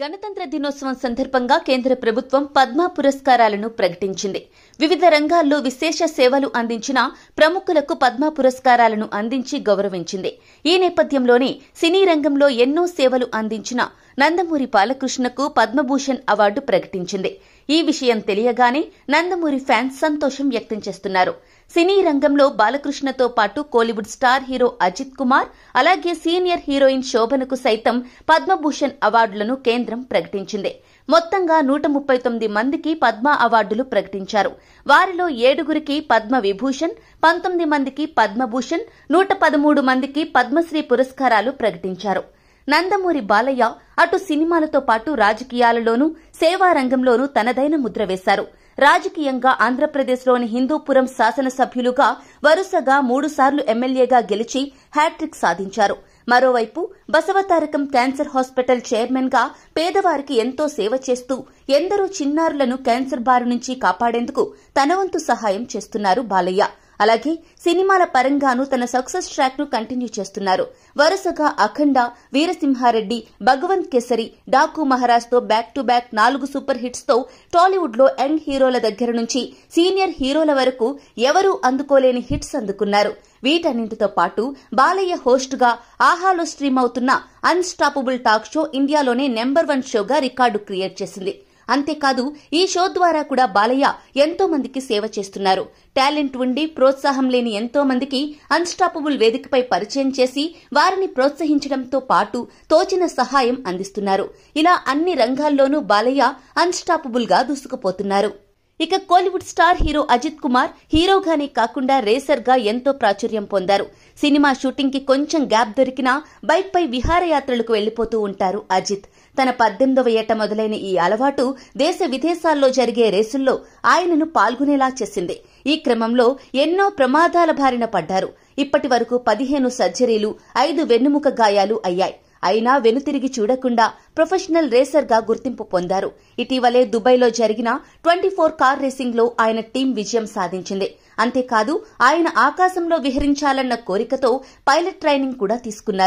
గణతంత్ర దినోత్సవం సందర్భంగా కేంద్ర ప్రభుత్వం పద్మ పురస్కారాలను ప్రకటించింది. వివిధ రంగాల్లో విశేష సేవలు అందించిన ప్రముఖులకు పద్మ పురస్కారాలను అందించి గౌరవించింది. ఈ నేపథ్యంలోనే సినీ రంగంలో ఎన్నో సేవలు అందించిన నందమూరి బాలకృష్ణకు పద్మభూషణ్ అవార్డు ప్రకటించింది. ఈ విషయం తెలియగానే నందమూరి ఫ్యాన్స్ సంతోషం వ్యక్తం చేస్తున్నారు. సినీ రంగంలో బాలకృష్ణతో పాటు కోలీవుడ్ స్టార్ హీరో అజిత్ కుమార్, అలాగే సీనియర్ హీరోయిన్ శోభనకు సైతం పద్మభూషణ్ అవార్డులను కేంద్రం ప్రకటించింది. మొత్తంగా 139 మందికి పద్మ అవార్డులు ప్రకటించారు. వారిలో 7గురికి పద్మ విభూషణ్, 19 మందికి పద్మభూషణ్, 113 మందికి పద్మశ్రీ పురస్కారాలు ప్రకటించారు. నందమూరి బాలయ్య అటు సినిమాలతో పాటు రాజకీయాలలోనూ సేవా రంగంలోనూ తనదైన ముద్ర వేశారు. రాజకీయంగా ఆంధ్రప్రదేశ్లోని హిందూపురం శాసనసభ్యులుగా వరుసగా 3 సార్లు ఎమ్మెల్యేగా గెలిచి హ్యాట్రిక్ సాధించారు. మరోవైపు బసవతారకం క్యాన్సర్ హాస్పిటల్ చైర్మన్ గా పేదవారికి ఎంతో సేవ చేస్తూ ఎందరో చిన్నారులను క్యాన్సర్ బారి నుంచి కాపాడేందుకు తన వంతు సహాయం చేస్తున్నారు బాలయ్య. అలాగే సినిమాల పరంగానూ తన సక్సెస్ ట్రాక్ ను కంటిన్యూ చేస్తున్నారు. వరుసగా అఖండ, వీరసింహారెడ్డి, భగవంత్ కేసరి, డాకు మహారాజ్ తో back to back 4 super hits తో టాలీవుడ్ లో యంగ్ హీరోల దగ్గర నుంచి సీనియర్ హీరోల వరకు ఎవరూ అందుకోలేని హిట్స్ అందుకున్నారు. వీటన్నింటితో పాటు బాలయ్య హోస్ట్ గా ఆహాలో స్ట్రీమ్ అవుతున్న అన్స్టాపబుల్ టాక్ షో ఇండియాలోనే నెంబర్ 1 షోగా రికార్డు క్రియేట్ చేసింది. అంతేకాదు ఈ షో ద్వారా కూడా బాలయ్య ఎంతో మందికి సేవ చేస్తున్నారు. టాలెంట్ ఉండి ప్రోత్సాహం లేని ఎంతో మందికి అన్స్టాపబుల్ వేదికపై పరిచయం చేసి వారిని ప్రోత్సహించడంతో పాటు తోచిన సహాయం అందిస్తున్నారు. ఇలా అన్ని రంగాల్లోనూ బాలయ్య అన్స్టాపబుల్ గా దూసుకుపోతున్నారు. ఇక కోలీవుడ్ స్టార్ హీరో అజిత్ కుమార్ హీరోగానే కాకుండా రేసర్ గా ఎంతో ప్రాచుర్యం పొందారు. సినిమా షూటింగ్ కి కొంచెం గ్యాప్ దొరికినా బైక్ పై విహారయాత్రలకు వెళ్లిపోతూ ఉంటారు అజిత్. తన 18వ ఏట మొదలైన ఈ అలవాటు దేశ విదేశాల్లో జరిగే రేసుల్లో ఆయనను పాల్గొనేలా చేసింది. ఈ క్రమంలో ఎన్నో ప్రమాదాల బారిన పడ్డారు. ఇప్పటి వరకు 15 సర్జరీలు, 5 వెన్నుముక గాయాలు అయ్యాయి. అయినా వెనుతిరిగి చూడకుండా ప్రొఫెషనల్ రేసర్ గా గుర్తింపు పొందారు. ఇటీవలే దుబాయ్లో జరిగిన 24 కార్ రేసింగ్ లో ఆయన టీం విజయం సాధించింది. అంతేకాదు ఆయన ఆకాశంలో విహరించాలన్న కోరికతో పైలట్ ట్రైనింగ్ కూడా తీసుకున్నారు.